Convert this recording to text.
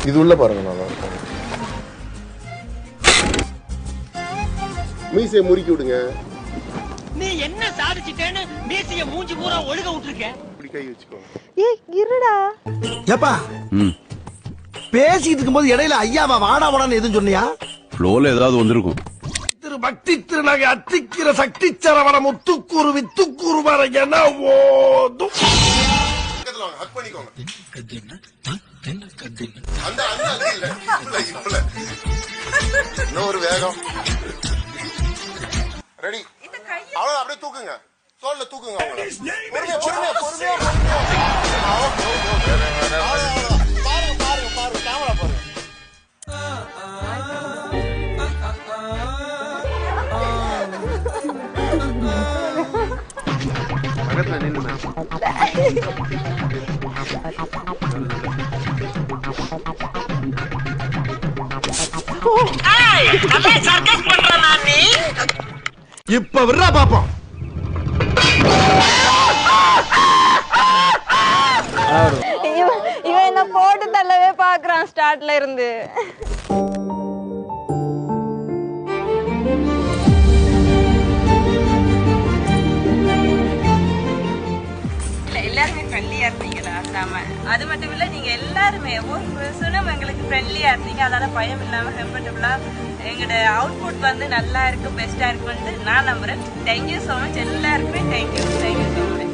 இது உள்ள பாருங்க நல்லா இருக்கும். மீசையை முறுக்கி விடுங்க. நீ என்ன சாதிச்சிட்டேன்னு மீசையை மூஞ்சி பூரா ஒழுக விட்டுருக்க. இப்படி கை வச்சுக்கோங்க. ஏய் இருடா. ஏப்பா பேசிட்டு இருக்கும்போது இடையில ஐயாவா வாடா வாடான்னு எதுவும் சொன்னியா? ஃப்ளோல ஏதாவது வந்திருக்கும். திரு பக்தி திருநகை அத்திக்கிற சக்தி சரவண முத்துக்கூறு வித்துக்கூறு வர என ஓதும். பக்கத்துல வாங்க, ஹக் பண்ணிக்கோங்க. அந்த இல்ல இப்பல இன்னொரு வேகம். ரெடி? அவ்வளவு அப்படியே தூக்குங்க, தோல்ல தூக்குங்க. பொறுமையா பொறுமையா பொறுமையா பாருங்க பாருங்க பாருங்க, கேமரா பாருங்க. பக்கத்துல நின்னு இப்ப விடுறா பாப்போம். இவன் என்ன போட்டு தள்ளவே பாக்குறான் ஸ்டார்ட்ல இருந்து. எல்லாருமே ஃப்ரெண்ட்லியா இருந்தீங்களா? அது மட்டும் இல்ல, நீங்க எல்லாருமே ஒவ்வொரு பர்சனும் எங்களுக்கு ஃப்ரெண்ட்லியா இருந்தீங்க. அதனால பயம் இல்லாம கம்ஃபர்டபுளா எங்களோட அவுட்புட் வந்து நல்லா இருக்கு, பெஸ்டா இருக்குன்னு நான் நம்புறேன். தேங்க்யூ ஸோ மச் எல்லாருக்குமே. Thank you so much.